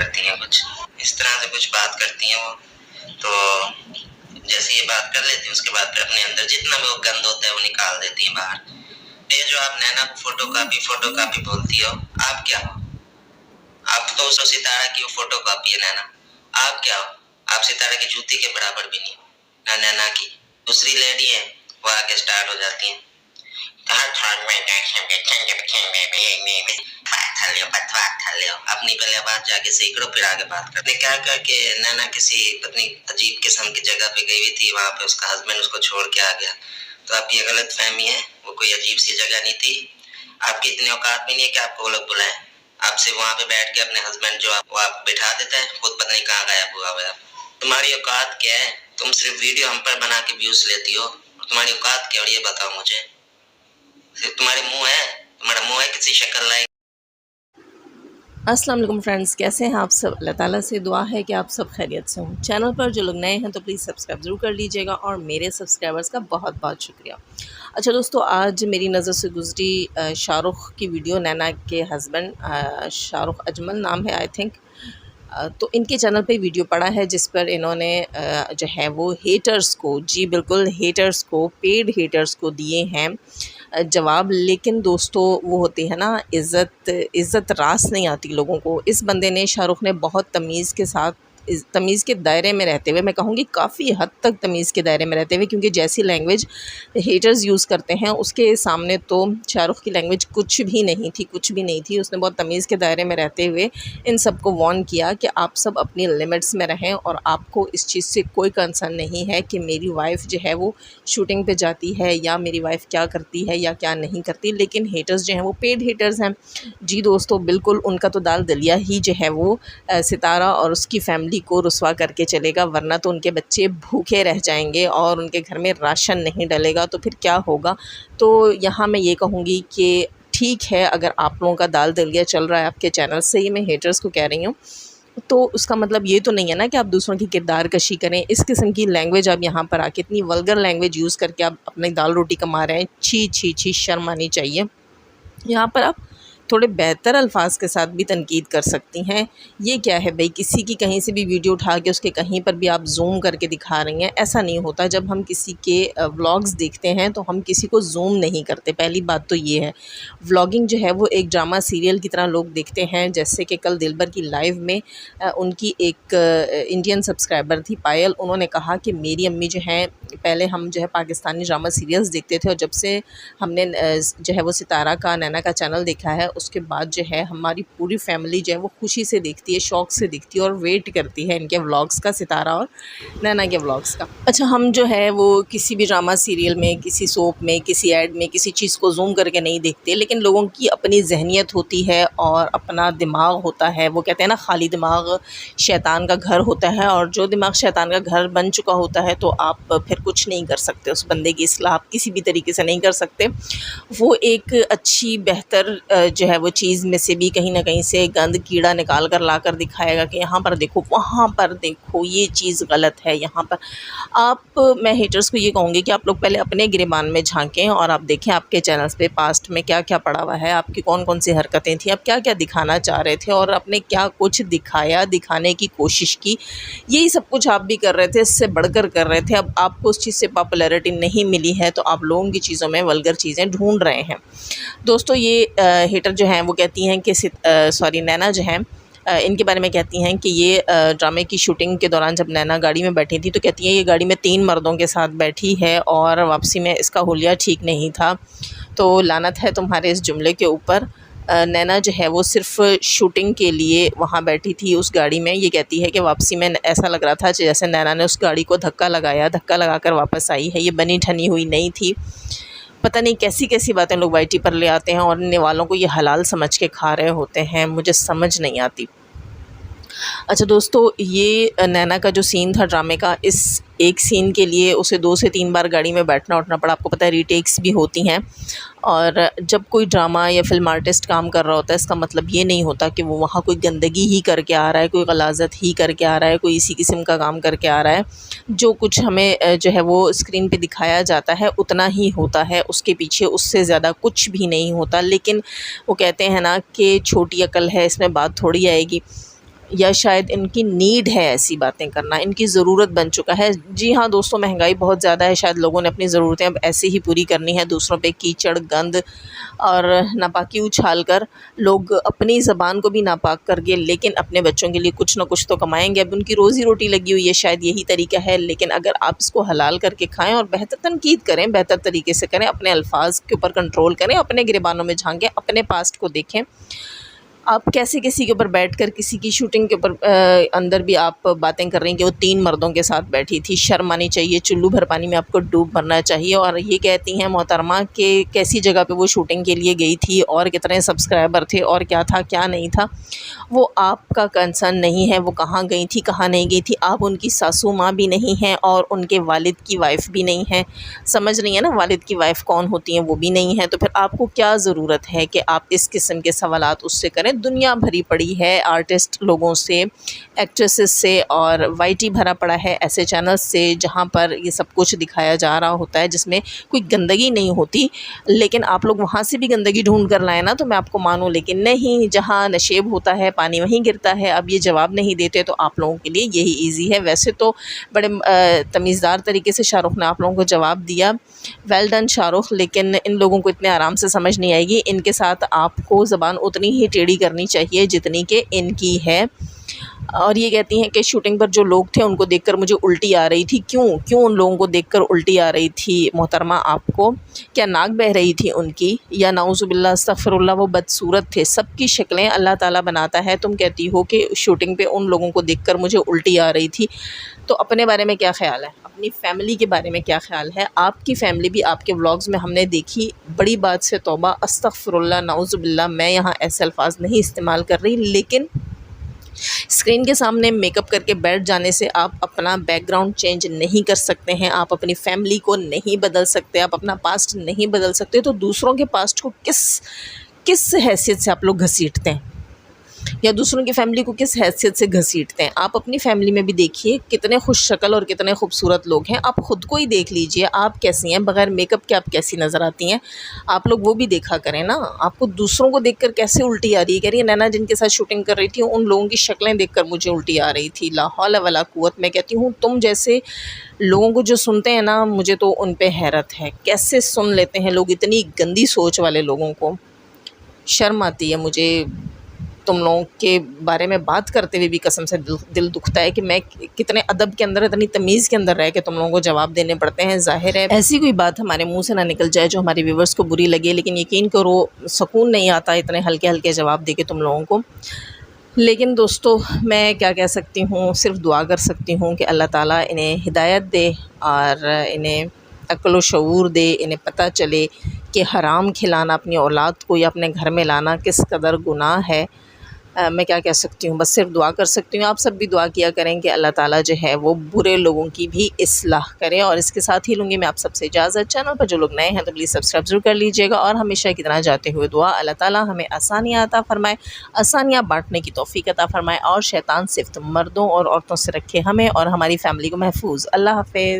करती हैं, कुछ इस तरह से कुछ बात करती हैं वो। तो जैसे ये बात कर लेती हैं उसके बाद फिर अपने अंदर जितना भी वो गंद होता है वो निकाल देती हैं बाहर। ये जो आप नैना को फोटो कॉपी बोलती हो, आप क्या हो? आप तो उस सितारा की फोटो कॉपी है नैना। आप क्या हो? आप सितारा की जूती के बराबर भी नहीं ना नैना की। दूसरी लेडी है वो आके स्टार्ट हो जाती है, अपनी पहले आवाज जाके सैकड़ों फिर आगे बात करते क्या करके नैना किसी पत्नी अजीब किस्म की जगह पे गई हुई थी, वहां पे उसका हस्बैंड उसको छोड़ के आ गया। तो आपकी ये गलत फहमी है, वो कोई अजीब सी जगह नहीं थी। आपकी इतनी औकात भी नहीं है कि आपको वो लोग बुलाए। आपसे वहां पे बैठ के अपने हस्बैंड जो वो आप बिठा देता है, खुद पत्नी कहाँ गायब हुआ हुआ है। तुम्हारी औकात क्या है? तुम सिर्फ वीडियो हम पर बना के व्यूज लेती हो। तुम्हारी औकात क्या और ये बताओ मुझे। सिर्फ तुम्हारा मुंह है किसी शक्ल लायक। अस्सलाम वालेकुम फ्रेंड्स, कैसे हैं आप सब? अल्लाह ताला से दुआ है कि आप सब खैरियत से हों। चैनल पर जो लोग नए हैं तो प्लीज़ सब्सक्राइब ज़रूर कर लीजिएगा और मेरे सब्सक्राइबर्स का बहुत बहुत शुक्रिया। अच्छा दोस्तों, आज मेरी नज़र से गुजरी शाहरुख़ की वीडियो। नैना के हस्बैंड शाहरुख़ अजमल नाम है आई थिंक। तो इनके चैनल पे वीडियो पड़ा है जिस पर इन्होंने जो है वो हेटर्स को, जी बिल्कुल हेटर्स को, पेड हेटर्स को दिए हैं जवाब। लेकिन दोस्तों वो होती है ना, इज़्ज़त रास नहीं आती लोगों को। इस बंदे ने, शाहरुख़ ने, बहुत तमीज़ के साथ, तमीज़ के दायरे में रहते हुए, मैं कहूँगी काफ़ी हद तक तमीज़ के दायरे में रहते हुए, क्योंकि जैसी लैंग्वेज हेटर्स यूज़ करते हैं उसके सामने तो शाहरुख़ की लैंग्वेज कुछ भी नहीं थी। उसने बहुत तमीज़ के दायरे में रहते हुए इन सबको वार्न किया कि आप सब अपनी लिमिट्स में रहें और आपको इस चीज़ से कोई कंसर्न नहीं है कि मेरी वाइफ़ जो है वो शूटिंग पे जाती है या मेरी वाइफ़ क्या करती है या क्या नहीं करती। लेकिन हेटर्स जो हैं वो पेड हेटर्स हैं। जी दोस्तों, बिल्कुल उनका तो दाल दलिया ही जो है वो सितारा और उसकी फ़ैमिली को रुसवा करके चलेगा, वरना तो उनके बच्चे भूखे रह जाएंगे और उनके घर में राशन नहीं डलेगा तो फिर क्या होगा। तो यहाँ मैं ये कहूँगी कि ठीक है, अगर आप लोगों का दाल दलिया चल रहा है आपके चैनल से, ही मैं हेटर्स को कह रही हूँ, तो उसका मतलब ये तो नहीं है ना कि आप दूसरों की किरदार कशी करें। इस किस्म की लैंग्वेज आप यहाँ पर आके, इतनी वल्गर लैंग्वेज यूज़ करके आप अपनी दाल रोटी कमा रहे हैं। छी छी छी, शर्म आनी चाहिए। यहाँ पर आप थोड़े बेहतर अल्फाज के साथ भी तनकीद कर सकती हैं। ये क्या है भाई, किसी की कहीं से भी वीडियो उठा के उसके कहीं पर भी आप जूम करके दिखा रही हैं, ऐसा नहीं होता। जब हम किसी के व्लॉग्स देखते हैं तो हम किसी को जूम नहीं करते, पहली बात तो ये है। व्लॉगिंग जो है वो एक ड्रामा सीरियल की तरह लोग देखते हैं। जैसे कि कल दिलबर की लाइव में उनकी एक इंडियन सब्सक्राइबर थी पायल, उन्होंने कहा कि मेरी अम्मी जो हैं, पहले हम जो है पाकिस्तानी ड्रामा सीरियल्स देखते थे और जब से हमने जो है वो सितारा का, नैना का चैनल देखा है, उसके बाद जो है हमारी पूरी फैमिली जो है वो खुशी से देखती है, शौक़ से देखती है और वेट करती है इनके व्लॉग्स का, सितारा और नैना के व्लॉग्स का। अच्छा, हम जो है वो किसी भी ड्रामा सीरियल में, किसी सोप में, किसी ऐड में किसी चीज़ को जूम करके नहीं देखते, लेकिन लोगों की अपनी जहनियत होती है और अपना दिमाग होता है। वो कहते हैं ना, खाली दिमाग शैतान का घर होता है, और जो दिमाग शैतान का घर बन चुका होता है तो आप फिर कुछ नहीं कर सकते, उस बंदे की इस्लाह आप किसी भी तरीके से नहीं कर सकते। वो एक अच्छी बेहतर जो है वो चीज़ में से भी कहीं ना कहीं से गंद कीड़ा निकाल कर ला कर दिखाएगा कि यहाँ पर देखो, वहाँ पर देखो, ये चीज़ गलत है, यहाँ पर आप, मैं हेटर्स को ये कहूँगी कि आप लोग पहले अपने गिरेबान में झांकें और आप देखें आपके चैनल्स पे पास्ट में क्या क्या पड़ा हुआ है, आपकी कौन कौन सी हरकतें थी, आप क्या क्या दिखाना चाह रहे थे और आपने क्या कुछ दिखाया, दिखाने की कोशिश की। यही सब कुछ आप भी कर रहे थे, इससे बढ़कर कर रहे थे। अब आपको उस चीज़ से पॉपुलैरिटी नहीं मिली है तो आप लोगों की चीज़ों में वल्गर चीज़ें ढूंढ रहे हैं। दोस्तों, ये हेटर जो हैं वो कहती हैं कि नैना जो हैं, इनके बारे में कहती हैं कि ये ड्रामे की शूटिंग के दौरान जब नैना गाड़ी में बैठी थी तो कहती हैं ये गाड़ी में 3 मर्दों के साथ बैठी है और वापसी में इसका हुलिया ठीक नहीं था, तो लानत है तुम्हारे इस जुमले के ऊपर। नैना जो है वो सिर्फ शूटिंग के लिए वहाँ बैठी थी उस गाड़ी में। ये कहती है कि वापसी में ऐसा लग रहा था जैसे नैना ने उस गाड़ी को धक्का लगा कर वापस आई है, ये बनी ठनी हुई नहीं थी। पता नहीं कैसी कैसी बातें लोग वाईटी पर ले आते हैं और इन वालों को ये हलाल समझ के खा रहे होते हैं, मुझे समझ नहीं आती। अच्छा दोस्तों, ये नैना का जो सीन था ड्रामे का, इस एक सीन के लिए उसे 2 से 3 बार गाड़ी में बैठना उठना पड़ा। आपको पता है रीटेक्स भी होती हैं, और जब कोई ड्रामा या फिल्म आर्टिस्ट काम कर रहा होता है इसका मतलब ये नहीं होता कि वो वहाँ कोई गंदगी ही करके आ रहा है, कोई गलाज़त ही करके आ रहा है, कोई इसी किस्म का काम करके आ रहा है। जो कुछ हमें जो है वो स्क्रीन पे दिखाया जाता है उतना ही होता है, उसके पीछे उससे ज़्यादा कुछ भी नहीं होता। लेकिन वो कहते हैं ना कि छोटी अकल है, इसमें बात थोड़ी आएगी। या शायद इनकी नीड है ऐसी बातें करना, इनकी ज़रूरत बन चुका है। जी हाँ दोस्तों, महंगाई बहुत ज़्यादा है, शायद लोगों ने अपनी ज़रूरतें अब ऐसे ही पूरी करनी है। दूसरों पे कीचड़, गंद और नापाकी उछाल कर लोग अपनी ज़बान को भी नापाक करके लेकिन अपने बच्चों के लिए कुछ ना कुछ तो कमाएंगे। अब उनकी रोज़ी रोटी लगी हुई है, शायद यही तरीका है। लेकिन अगर आप इसको हलाल करके खाएं और बेहतर तनकीद करें, बेहतर तरीके से करें, अपने अल्फाज के ऊपर कंट्रोल करें, अपने गिरबानों में झांकें, अपने पास्ट को देखें। आप कैसे किसी के ऊपर बैठकर किसी की शूटिंग के ऊपर अंदर भी आप बातें कर रही हैं कि वो 3 मर्दों के साथ बैठी थी। शर्म आनी चाहिए, चुल्लू भर पानी में आपको डूब मरना चाहिए। और ये कहती हैं मोहतरमा कि कैसी जगह पे वो शूटिंग के लिए गई थी और कितने सब्सक्राइबर थे और क्या था क्या नहीं था, वो आपका कंसर्न नहीं है। वो कहाँ गई थी, कहाँ नहीं गई थी। आप उनकी सासू माँ भी नहीं हैं और उनके वालिद की वाइफ़ भी नहीं हैं। समझ रही हैं ना, वालिद की वाइफ़ कौन होती हैं, वो भी नहीं है। तो फिर आपको क्या ज़रूरत है कि आप इस किस्म के सवालात उससे करें। दुनिया भरी पड़ी है आर्टिस्ट लोगों से, एक्ट्रेसेस से, और वाईटी भरा पड़ा है ऐसे चैनल्स से जहाँ पर ये सब कुछ दिखाया जा रहा होता है जिसमें कोई गंदगी नहीं होती। लेकिन आप लोग वहाँ से भी गंदगी ढूंढ कर लाएँ ना तो मैं आपको मानूँ, लेकिन नहीं, जहाँ नशेब होता है पानी वहीं गिरता है। अब ये जवाब नहीं देते तो आप लोगों के लिए यही ईजी है। वैसे तो बड़े तमीज़दार तरीके से शाहरुख़ ने आप लोगों को जवाब दिया, वेल डन शाहरुख़। लेकिन इन लोगों को इतने आराम से समझ नहीं आएगी। इनके साथ आपको ज़बान उतनी ही टेढ़ी करनी चाहिए जितनी कि इनकी है। और ये कहती हैं कि शूटिंग पर जो लोग थे उनको देखकर मुझे उल्टी आ रही थी। क्यों उन लोगों को देखकर उल्टी आ रही थी मोहतरमा आपको? क्या नाक बह रही थी उनकी? या नाउज़ुबिल्लाह अस्तग़फ़िरुल्लाह वो बदसूरत थे? सबकी शक्लें अल्लाह ताला बनाता है। तुम कहती हो कि शूटिंग पे उन लोगों को देखकर मुझे उल्टी आ रही थी। तो अपने बारे में क्या ख़्याल है? अपनी फ़ैमिली के बारे में क्या ख़्याल है? आपकी फ़ैमिली भी आपके व्लॉग्स में हमने देखी। बड़ी बात से तौबा, अस्तग़फ़िरुल्लाह, नाउज़ुबिल्लाह, मैं यहाँ ऐसे अल्फ़ाज़ नहीं इस्तेमाल कर रही। लेकिन स्क्रीन के सामने मेकअप करके बैठ जाने से आप अपना बैकग्राउंड चेंज नहीं कर सकते हैं, आप अपनी फैमिली को नहीं बदल सकते, आप अपना पास्ट नहीं बदल सकते। तो दूसरों के पास्ट को किस हैसियत से आप लोग घसीटते हैं, या दूसरों की फ़ैमिली को किस हैसियत से घसीटते हैं? आप अपनी फ़ैमिली में भी देखिए कितने खुश शक्ल और कितने खूबसूरत लोग हैं। आप ख़ुद को ही देख लीजिए, आप कैसी हैं, बग़ैर मेकअप के आप कैसी नज़र आती हैं। आप लोग वो भी देखा करें ना। आपको दूसरों को देखकर कैसे उल्टी आ रही है? कह रही है नैना जिनके साथ शूटिंग कर रही थी उन लोगों की शक्लें देखकर मुझे उल्टी आ रही थी। ला हौला वला कुव्वत। मैं कहती हूँ तुम जैसे लोगों को जो सुनते हैं ना, मुझे तो उन पे हैरत है। कैसे सुन लेते हैं लोग इतनी गंदी सोच वाले लोगों को। शर्म आती है मुझे तुम लोगों के बारे में बात करते हुए भी। कसम से दिल दुखता है कि मैं कितने अदब के अंदर, इतनी तमीज़ के अंदर रह के तुम लोगों को जवाब देने पड़ते हैं। ज़ाहिर है ऐसी कोई बात हमारे मुंह से ना निकल जाए जो हमारे व्यूवर्स को बुरी लगे, लेकिन यकीन करो सुकून नहीं आता इतने हल्के हल्के जवाब दे के तुम लोगों को। लेकिन दोस्तों मैं क्या कह सकती हूँ, सिर्फ दुआ कर सकती हूँ कि अल्लाह ताला इन्हें हिदायत दे और इन्हें अक्ल व शऊर दे, इन्हें पता चले कि हराम खिलाना अपनी औलाद को या अपने घर में लाना किस कदर गुनाह है। मैं क्या कह सकती हूँ, बस सिर्फ दुआ कर सकती हूँ। आप सब भी दुआ किया करें कि अल्लाह ताला जो है वो बुरे लोगों की भी इस्लाह करे। और इसके साथ ही लूँगी मैं आप सबसे इजाज़त। चैनल पर जो लोग नए हैं तो प्लीज़ सब्सक्राइब ज़रूर कर लीजिएगा। और हमेशा की तरह जाते हुए दुआ, अल्लाह ताला हमें आसानियाँ अता फ़रमाए, आसानियाँ बाँटने की तौफ़ीक अता फ़रमाए, और शैतान सिफ़्त मर्दों और औरतों से रखे हमें और हमारी फ़ैमिली को महफूज़। अल्लाह हाफ़िज़।